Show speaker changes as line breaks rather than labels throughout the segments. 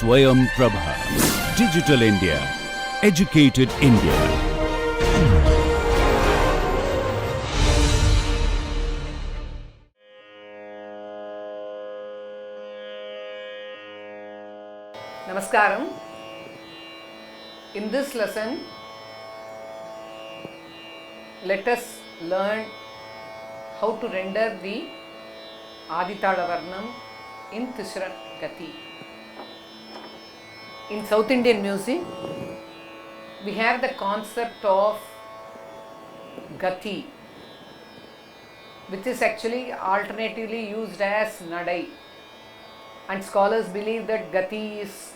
Swayam Prabha. Digital India. Educated India.
Namaskaram. In this lesson, let us learn how to render the Aditala Varnam in Tisram Gati. In South Indian music, we have the concept of Gati, which is actually alternatively used as Nadai. And scholars believe that Gati is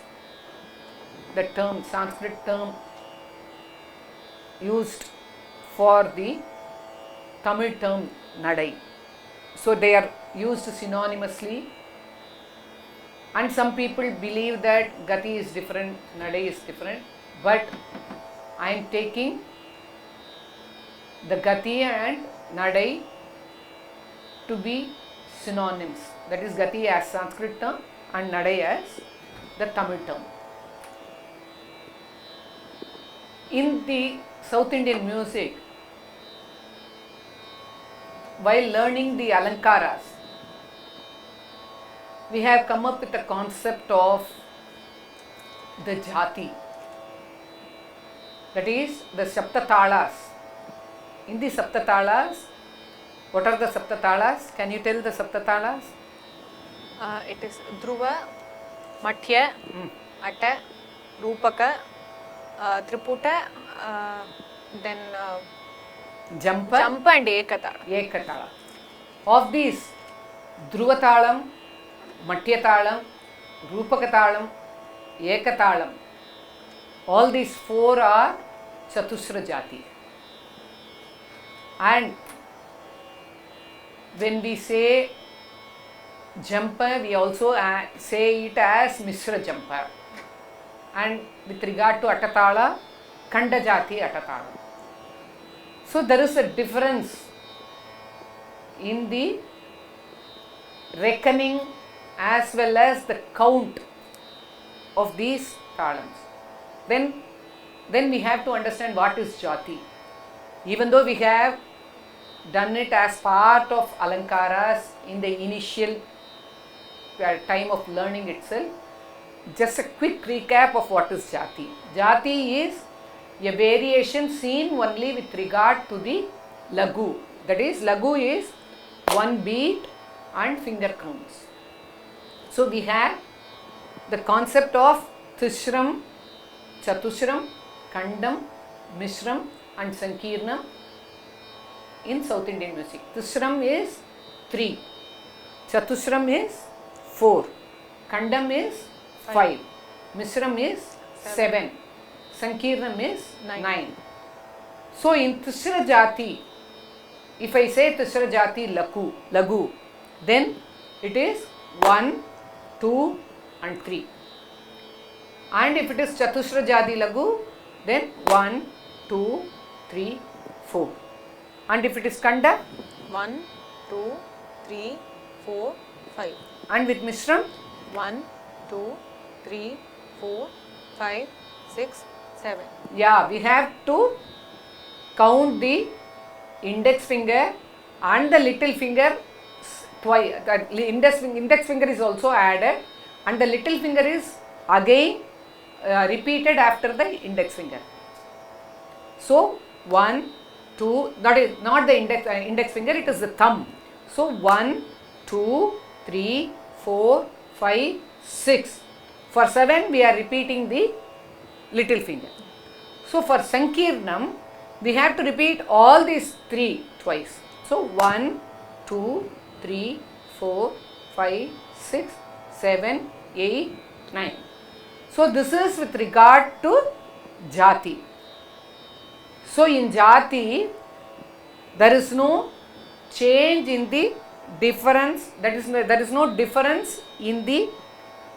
the term, Sanskrit term used for the Tamil term Nadai. So they are used synonymously, and some people believe that Gati is different, Nadai is different, but I am taking the Gati and Nadai to be synonyms. That is Gati as Sanskrit term and Nadai as the Tamil term. In the South Indian music, while learning the Alankaras, we have come up with the concept of the Jati, that is the Saptatalas. In the Saptatalas, what are the Saptatalas? Can you tell the Saptatalas?
It is Dhruva, Matya, Atta, Rupaka, Triputa, then
Jampa
and Ekatala.
Ekatala. Of these, Dhruvatalam, Matyatalam, Rupakatalam, Ekatalam, all these four are Chatusra Jati. And when we say Jampa, we also say it as Mishra Jampa. And with regard to Atatala, Kanda Jati Atatala. So there is a difference in the reckoning as well as the count of these talams. Then we have to understand what is Jati. Even though we have done it as part of Alankaras in the initial time of learning itself, just a quick recap of what is Jati. Jati is a variation seen only with regard to the Lagu. That is, Lagu is one beat and finger counts. So we have the concept of Tisram, Chatusram, Kandam, Mishram and Sankirnam in South Indian music. Tisram is 3, Chatusram is 4, Kandam is 5, Mishram is 7, Sankirnam is 9. So in Tisra Jati, if I say Tisra Jati Lagu, then it is 1, 2 and 3. And if it is Chatusra Jati Lagu, then 1, 2, 3, 4. And if it is Kanda?
1, 2, 3, 4, 5.
And with Mishram?
1, 2, 3, 4, 5, 6, 7.
Yeah, we have to count the index finger and the little finger twice. The index finger is also added, and the little finger is again repeated after the index finger. So 1, 2, not the index finger, it is the thumb. So 1, 2, 3, 4, 5, 6. For 7 we are repeating the little finger. So for Sankirnam we have to repeat all these 3 twice. So 1, 2, 3, 4, 5, 6, 7, 8, 9. So this is with regard to Jati. So in Jati there is no change in the difference, there is no difference in the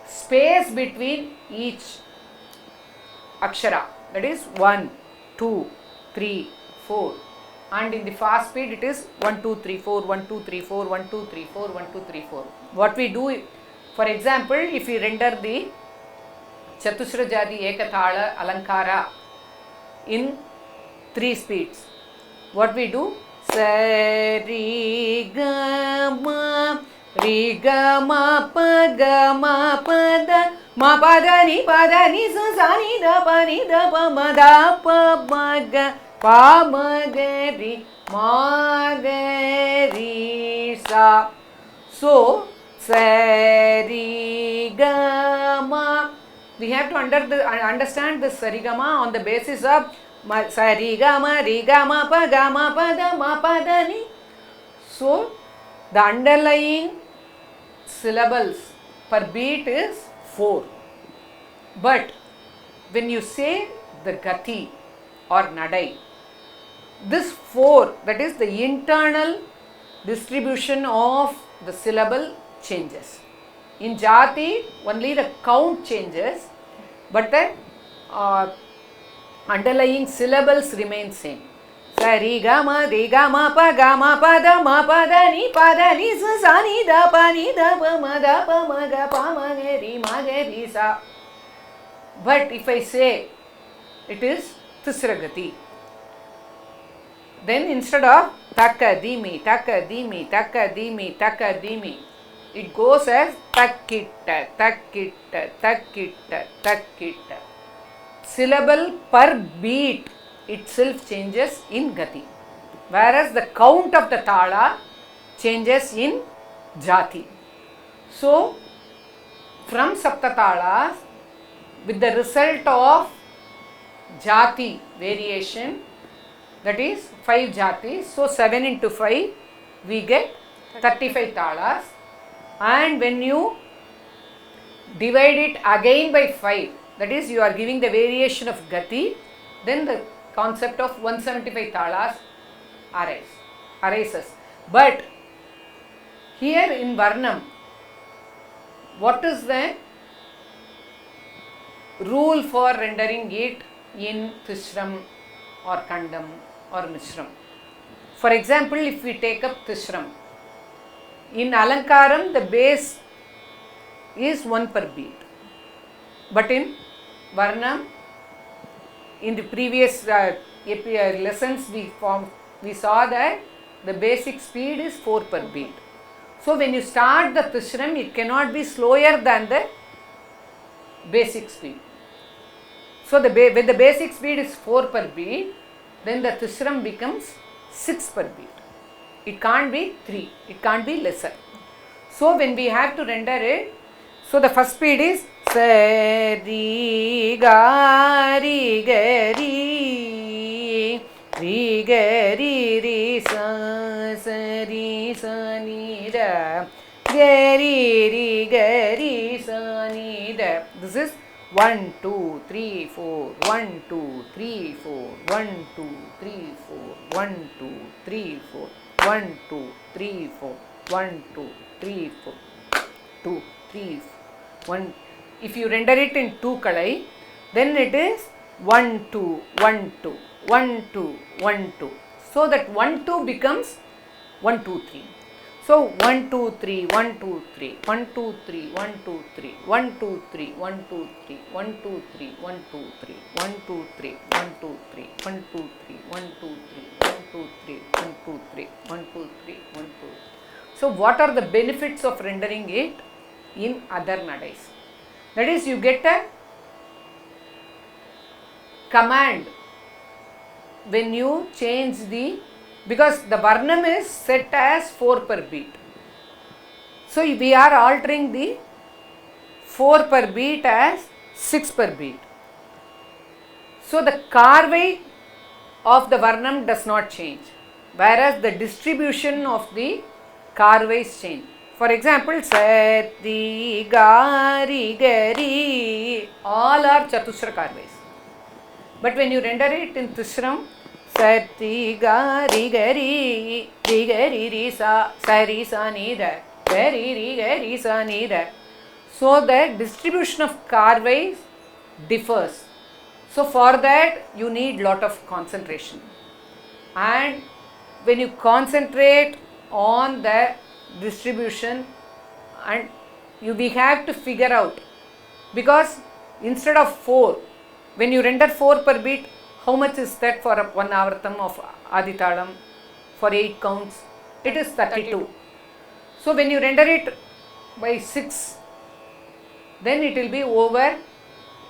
space between each akshara, that is 1, 2, 3, 4, and in the fast speed it is 1, 2, 3, 4, 1, 2, 3, 4, 1, 2, 3, 4, 1, 2, 3, 4. What we do, for example, if we render the Chatusra Jadi Ekathala Alankara in 3 speeds. What we do? Sa ri ga ma ri ga ma pa ga ma pa da ma pa da ni sa ni da pa ma da pa ma ga pa ma ga ri sa. So sa ri ga ma. We have to understand this sarigama on the basis of sarigama, rigama, pagama, padama, padani. So, the underlying syllables per beat is 4. But when you say the gati or nadai, this 4, that is the internal distribution of the syllable changes. In Jati, only the count changes, but the underlying syllables remain same. Sa ri ga ma pa ga ma pa da ni sa ni da pa ma ga pa ma ga ri sa. But if I say it is Tisragati, then instead of taka dimi, it goes as takitta. Syllable per beat itself changes in Gati, whereas the count of the Tala changes in Jati. So, from Saptatalas, with the result of Jati variation, that is 5 Jatis, so 7 into 5, we get 35 Talas. And when you divide it again by 5, that is you are giving the variation of Gati, then the concept of 175 Talas arises. But here in Varnam, what is the rule for rendering it in Tisram or Kandam or Mishram? For example, if we take up Tisram, in Alankaram the base is 1 per beat, but in Varnam, in the previous lessons we saw that the basic speed is 4 per beat. So when you start the Tisram, it cannot be slower than the basic speed. So when the basic speed is 4 per beat, then the Tisram becomes 6 per beat. It can't be 3, it can't be lesser. So when we have to render it, so the first speed is sa ri ga ri ga ri sa ni da ga ri sa ni da. This is 1 2 3 4 1 2 3 4 1 2 3 4 1 2 3 4 1 2 3 4 1 2 3 4 2 3 1. If you render it in 2 kalai, then it is 1 2 1 2 1 2 1 2. So that 1 2 becomes 1 2 3. So 1 2 3 1 2 3 1 2 3 1 2 3 1 2 3 1 2 3 1 2 3 1 2 3 1 2 3 1 2 3 1 2 3 1 2 3 1 2 3 1 2 3 1 2 3 1 2. So what are the benefits of rendering it in other nadais? That is, you get a command when you change the, because the Varnam is set as 4 per beat. So we are altering the 4 per beat as 6 per beat. So the Karvai of the Varnam does not change, whereas the distribution of the Karvais change. For example, sa ri ga ri, all are Chatusra Karvais. But when you render it in Tisram, sa ri ga ri sa ri sa ni da ri sa ni da. So the distribution of Karvais differs. So for that you need lot of concentration. And when you concentrate on the distribution, and we have to figure out, because instead of 4, when you render 4 per beat, how much is that for one avartam of Aditalam for 8 counts? It is 32. So when you render it by 6, then it will be over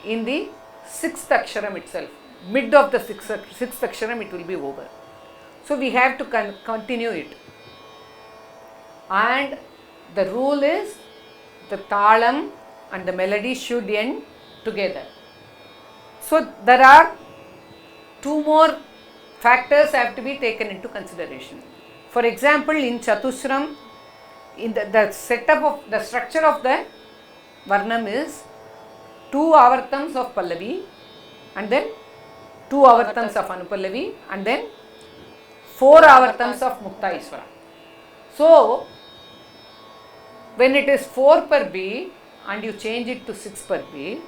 in the 6th aksharam itself. Mid of the 6th aksharam it will be over. So we have to continue it. And the rule is the talam and the melody should end together. So there are 2 more factors have to be taken into consideration. For example, in Chatusram, in the setup of the structure of the Varnam is 2 avartams of Pallavi and then 2 avartams of Anupallavi and then 4 avartams of Mukta Iswara. So, when it is 4 per beat and you change it to 6 per beat,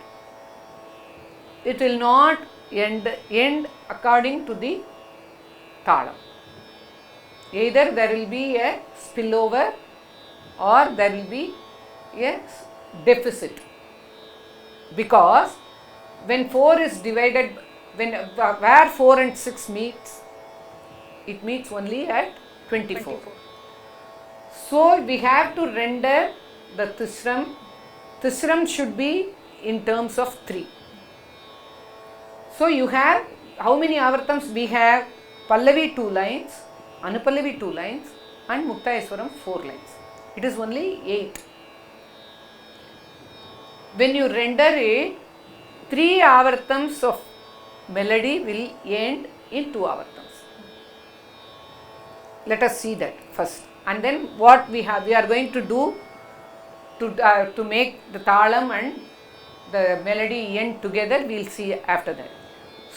it will not end according to the talam. Either there will be a spillover or there will be a deficit, because when 4 is divided, where 4 and 6 meets, it meets only at 24. So we have to render the Tisram. Tisram should be in terms of 3. So you have, how many avartams we have? Pallavi 2 lines, Anupallavi 2 lines and Mukta Iswaram 4 lines. It is only 8. When you render it, 3 avartams of melody will end in 2 avartams. Let us see that first, and then what we are going to do to make the talam and the melody end together, we will see after that.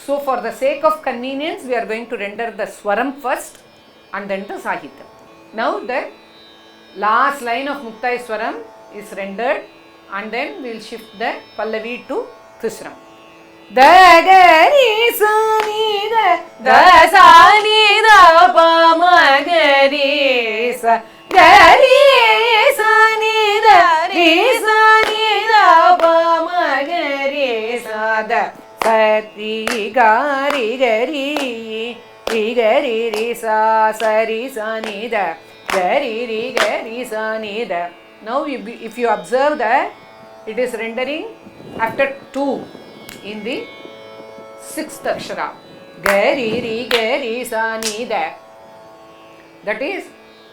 So for the sake of convenience, we are going to render the swaram first and then the sahityam. Now the last line of Mukta Iswaram is rendered, and then we will shift the Pallavi to Tisram. Da ga ri sa ni da sa ni da pa ma ga ri sa ga ri sa ni da pa ma ga ri sa da sa ri ga ri ri sa ri sa ni da ga ri sa ni da. Now if you observe that it is rendering after 2 in the 6th akshara. Gari sa ni da. That is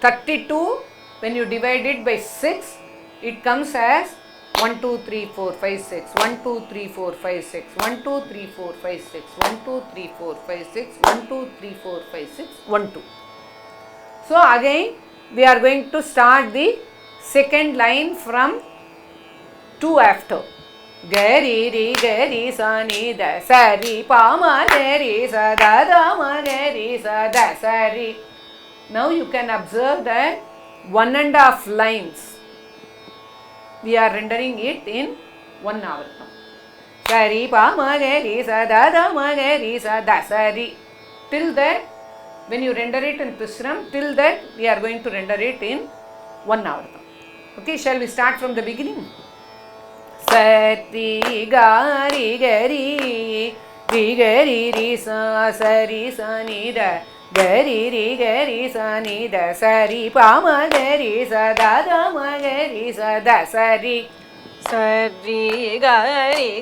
32. When you divide it by 6, it comes as 1, 2, 3, 4, 5, 6. 1, 2, 3, 4, 5, 6. 1, 2, 3, 4, 5, 6. 1, 2, 3, 4, 5, 6. 1, 2, 3, 4, 5, 6. 1, 2. So again we are going to start the second line from 2 after. Gari sa ni da sa ri pa ma gari sa da ma gari sa da sa ri. Now you can observe that 1.5 lines we are rendering it in 1 avartam. Sa ri pa ma gari sa da ma gari sa da sa ri. Till that, when you render it in Tisram, till that we are going to render it in 1 avartam. Okay, shall we start from the beginning? Sati gari gari ri sa ni da gari sa ni da sa ri pa ma gari sa da ma gari sa da sa ri.
Sari gari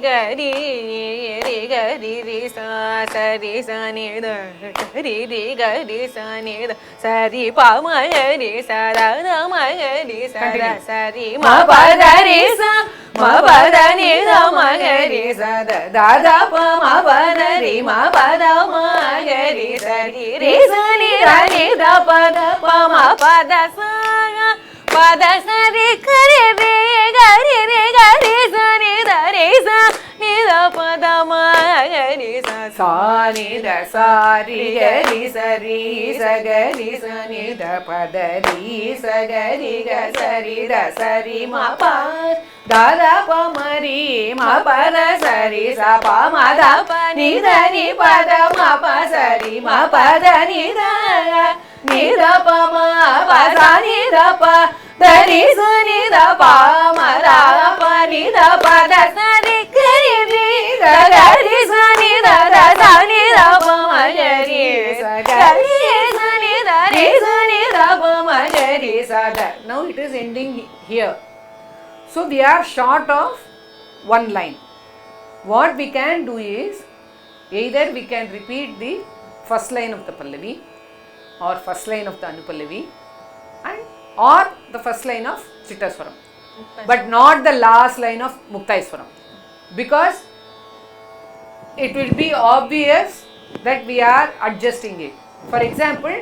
ri sa ni da gari sa ni da sari pa ma gari sa da ma gari sa da sari ma pa da ri sa ma pa da ni da ma gari sa da pa ma pa da ri ma pa da ma gari sa ri sa ni da ni da pa ma pa da sa pa da sa ri re gari sa ni da pa da ma gari sa
ni da sa ri gari sa gari sa ni da pa da ri sa gari ga sa ri ma pa da pa ma ri ma pa da sa ri sa pa ma da pa ni da ni pa da ma pa sa ri ma pa da ni da pa ma pa sa ni da pa da ri sa ni da pa ma da pa ni da pa da sa ri gari
da re sa ni da pa ma ga re sa da.
Now it is ending here. So we are short of one line. What we can do is, either we can repeat the first line of the Pallavi or first line of the Anupallavi and or the first line of Chittaswaram, but not the last line of Muktaiswaram, because it will be obvious that we are adjusting it. For example,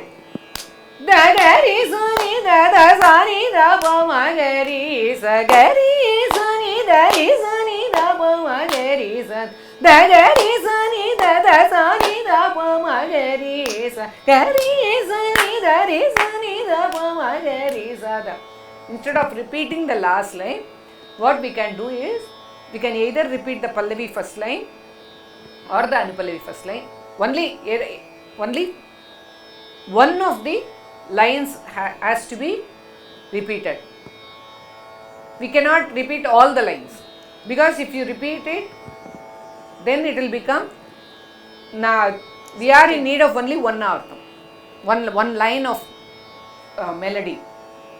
da ga re sa ni da sa ni da pa ma ga re sa ga re sa ni da re sa ni da pa ma ga re sa da ga re sa ni da sa ni da pa ma ga re sa ga re sa ni da pa ma ga re sa da. Instead of repeating the last line, what we can do is, we can either repeat the Pallavi first line or the Anupallavi first line. Only one of the lines has to be repeated. We cannot repeat all the lines, because if you repeat it, then it will become, now we are in need of only one artham, one line of melody.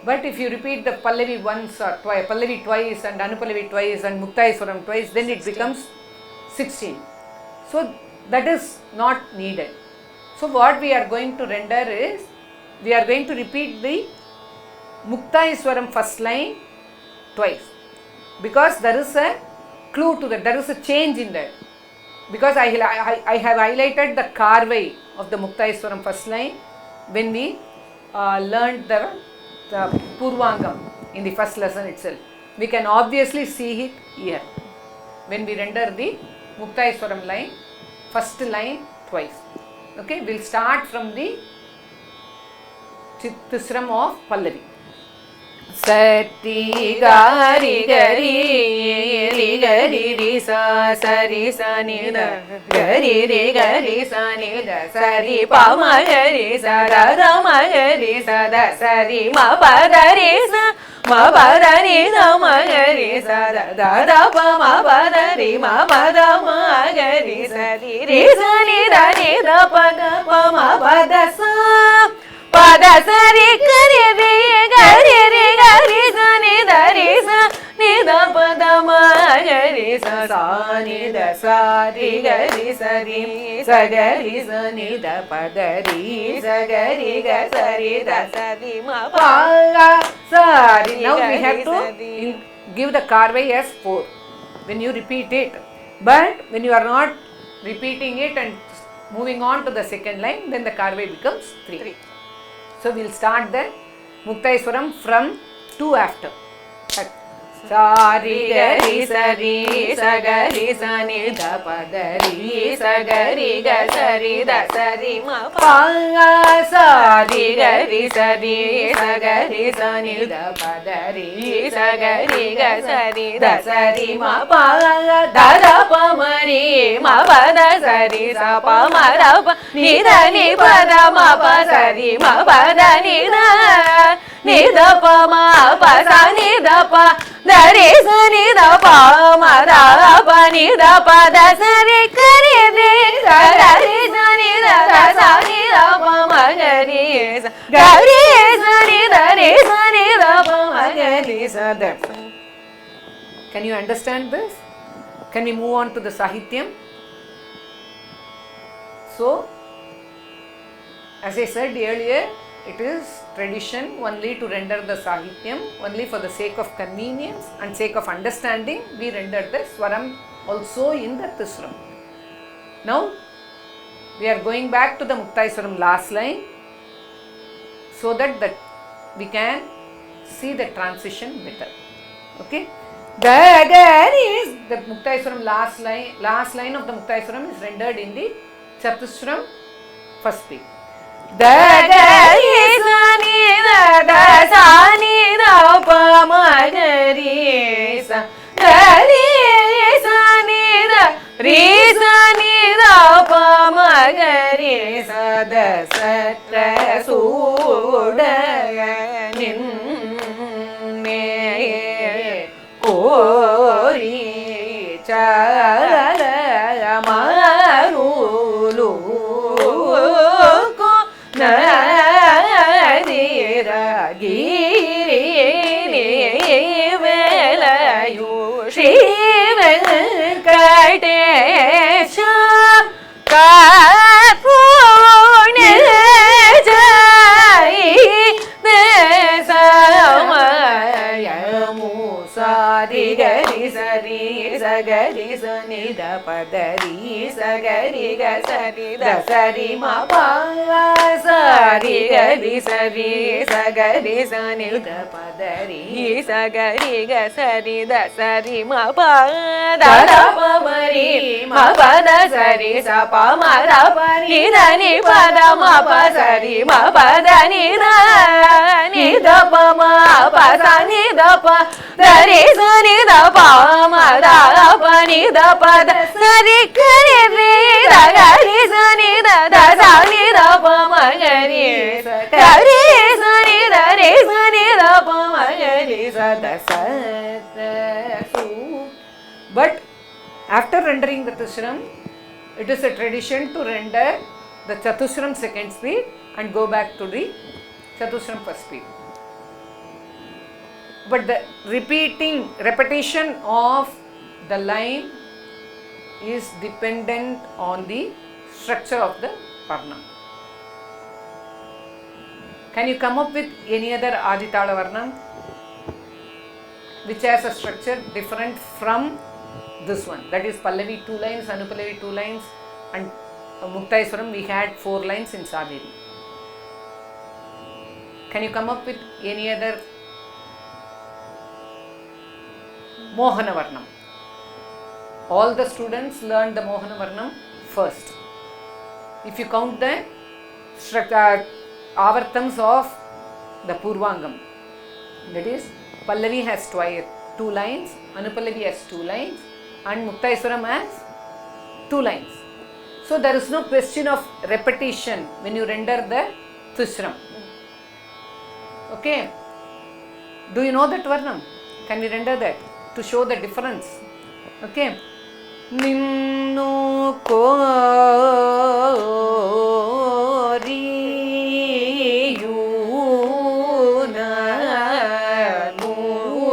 But if you repeat the Pallavi once or twice, Pallavi twice and Anupallavi twice and Muktaiswaram twice, then it becomes 16. So that is not needed. So what we are going to render is, we are going to repeat the Muktaiswaram first line twice, because there is a clue to that, there is a change in that. Because I have highlighted the carvai of the Muktaiswaram first line when we learned the Purvanga in the first lesson itself. We can obviously see it here when we render the Muktaiswaram line, first line twice. Okay, we will start from the Tisram of Pallavi. Sati ga ri ga ri ga ri sa sa ri sa ni da ga ri sa ni da sa ri pa ma ga ri sa da ma ga ri sa da sa ri ma pa da ri sa ma pa da ni da ma ga ri sa da pa ma pa da ri ma pa da ma ga ri sa ni da pa ma pa da sa pa da sa ri ga ri ga ri sa ni da pa da ma ga ri sa ni da sa ri ga ri sa ni da pa da ri sa ga ri da sa ri ma pa ga sa ri. Now we have to give the carvai as 4 when you repeat it, but when you are not repeating it and moving on to the second line, then the carvai becomes 3. So we will start the Muktaiswaram from 2 after. Sa ri ga ri sa ga ri sa ni da pa da ri sa ga ri da sa ri ma pa ga sa ri ga ri sa ga ri sa ni da pa da ri sa ga ri da sa ri ma pa ga da pa ma ri ma pa da sa ri sa pa ma da pa ni da ni pa da ma pa sa ri ma pa da ni da pa ma pa sa ni da pa da re sa ni da pa ma da pa ni da pa da sa re ga ri sa ga ri sa ni da sa ni da pa ma ga ri sa ga ri sa ni da re sa ni da pa ma ga ri sa da. Can you understand this? Can we move on to the Sahityam? So, as I said earlier, it is tradition only to render the Sahityam only for the sake of convenience and sake of understanding. We render the Swaram also in the Tisram. Now we are going back to the Muktaiswaram last line so that we can see the transition better. Okay. The Muktaiswaram last line of the Muktaiswaram is rendered in the Chatusram first beat. Da ga ri sa ni da sa ni da pa ma ga ri sa ga ri sa ni da ri sa ni da pa ma ga ri sa da sa tra su da nin me ko ri cha la ma ru lu na Gari sani da pa dari sa gari ga sani da sari ma pa sa ri gari sari sa gari sani da pa dari sa gari ga sani da sari ma pa da da pa ma ri ma pa da sari sa pa ma da pa ni da ni pa da ma pa sari ma pa da ni da pa ma pa sa ni da pa da ri sa ni da pa ma da pa ni da pa da sa ri ga ri da ga ri sa ni da da sa ni da pa ma ga ri sa ga ri sa ni da ri sa ni da pa ma ga ri sa da sa da su. But after rendering the Tisram, it is a tradition to render the Chatusram second speed and go back to the Chatusram first speed. But the repetition of the line is dependent on the structure of the Varnam. Can you come up with any other Aditala Varnam which has a structure different from this one? That is Pallavi 2 lines, Anupallavi 2 lines, and Muktaiswaram we had 4 lines in Saveri. Can you come up with any other Mohana Varnam? All the students learn the Mohana Varnam first. If you count the avartams of the Purvangam, that is Pallavi has 2 lines, Anupallavi has 2 lines, and Muktaiswaram has 2 lines. So there is no question of repetition when you render the Tisram. Okay? Do you know that Varnam? Can we render that to show the difference? Okay? Ninnu koriyuna nurani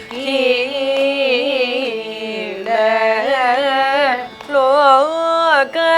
kila loka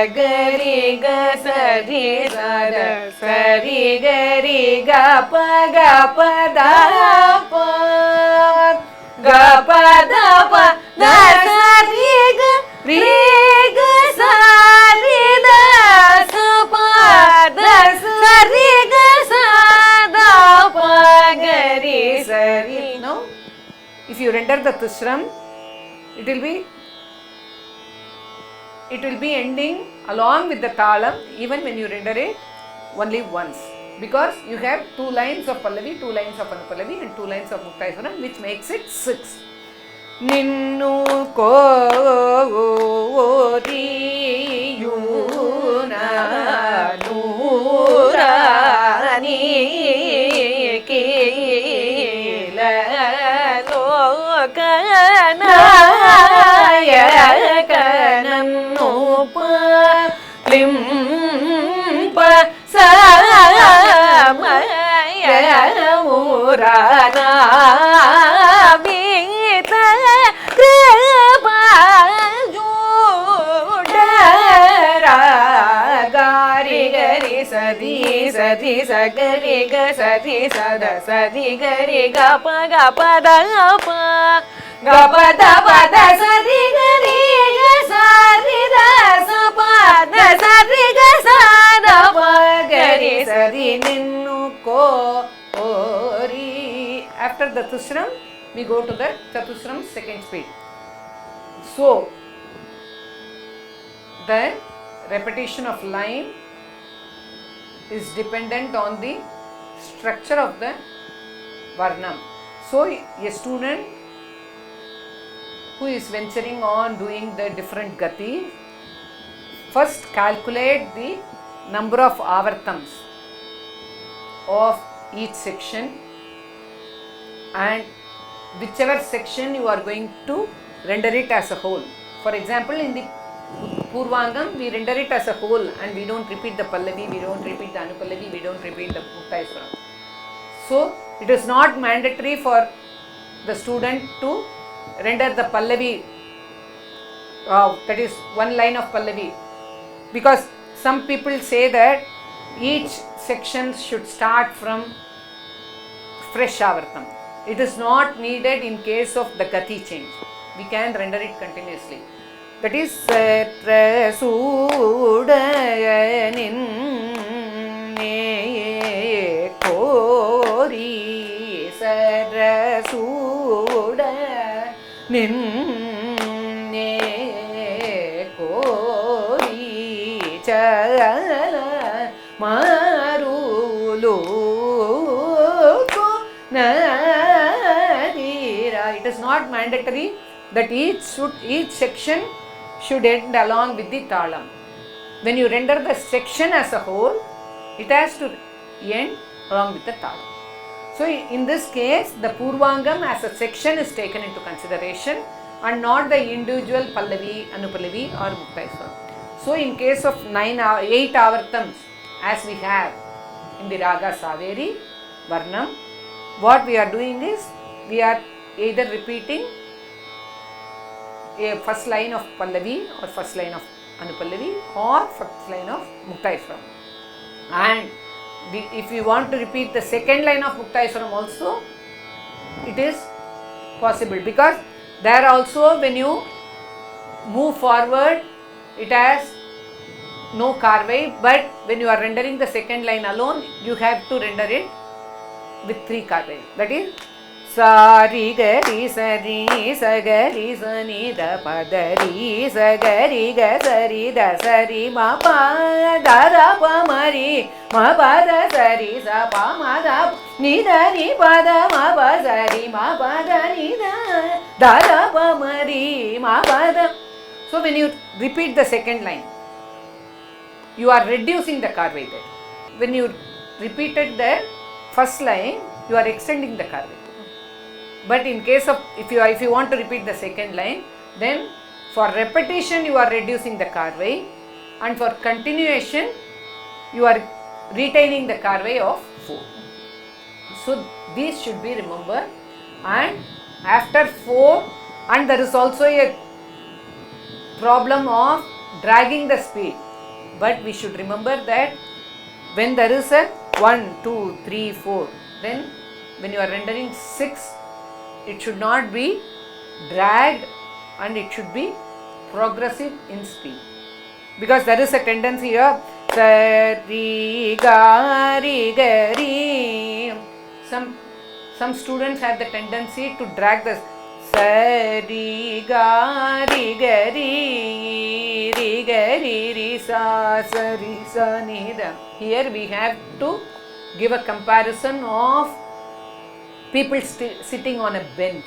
Gari ga sari sada sari gari ga pa da pa ga pa da pa da sari ga ri ga sari da sa pa da sari ga sa da pa gari sari. Now if you render the Tisram, it will be ending along with the talam even when you render it only once, because you have 2 lines of Pallavi, 2 lines of Anupallavi and 2 lines of Muktaiswaram, which makes it 6. Ninnu koriyuna nurani kila lokana yakanannu limpa samayamurana vita kripa judara gari gari sadi sadi sagari ga sadi sada sadi gari ga pa da pa ga pa da sadi gari ga sadi da sa pa da sadi ga sa da pa gari sadi ninnu kori. After the Tisram, we go to the Chatusram second speed. So the repetition of line is dependent on the structure of the Varnam. So a student who is venturing on doing the different gati, first calculate the number of avartams of each section, and whichever section you are going to render it as a whole. For example, in the Purvangam, we render it as a whole and we don't repeat the Pallavi, we don't repeat the Anupallavi, we don't repeat the Muktaiswaram. So, it is not mandatory for the student to render the Pallavi, that is one line of Pallavi, because some people say that each section should start from fresh avartam. It is not needed in case of the gati change. We can render it continuously. That is Satra Sudanin Kori Satra Sudanin Kori Chala Marulu Nadira. It is not mandatory that each section should end along with the talam. When you render the section as a whole, it has to end along with the talam. So in this case, the Purvangam as a section is taken into consideration and not the individual Pallavi, Anupallavi or Muktaiswaram. So in case of 8 avartams as we have in the Raga Saveri, Varnam, what we are doing is, we are either repeating a first line of Pallavi or first line of Anupallavi or first line of Muktaiswaram. And if you want to repeat the second line of Muktaiswaram also, it is possible, because there also when you move forward, it has no karvai, but when you are rendering the second line alone, you have to render it with 3 karvai. That is Sari gari sari sagari sani da padari sagari ga sari da sari ma pa da da pa mari ma pa da sari sa pa ma da ni da ni pa da ma pa sari ma pa da ni da da pa mari ma pa da. So when you repeat the second line, you are reducing the karvai there. When you repeated the first line, you are extending the karvai. But in case of, if you want to repeat the second line, then for repetition you are reducing the karvai, and for continuation you are retaining the karvai of 4. So these should be remembered. And after 4, and there is also a problem of dragging the speed, but we should remember that when there is a 1, 2, 3, 4, then when you are rendering 6, it should not be dragged and it should be progressive in speed, because there is a tendency here, sari gari gari. Some students have the tendency to drag the sari gari gari ri gari ri sa sari sa ni da. Here we have to give a comparison of people sitting on a bench.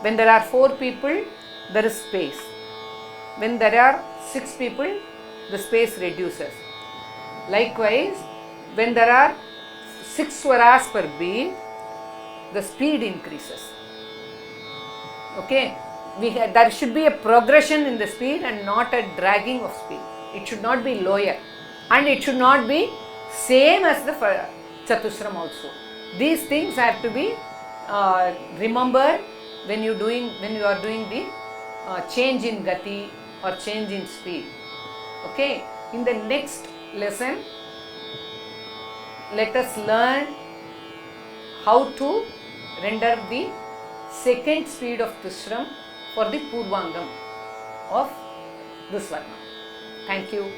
When there are 4 people, there is space. When there are 6 people, the space reduces. Likewise, when there are 6 swaras per beat, the speed increases. Okay, there should be a progression in the speed and not a dragging of speed. It should not be lower, and it should not be same as the Chatusram also. These things have to be remembered when you are doing the change in gati or change in speed. Okay, in the next lesson, let us learn how to render the second speed of Tisram for the Purvangam of this Varnam. Thank you.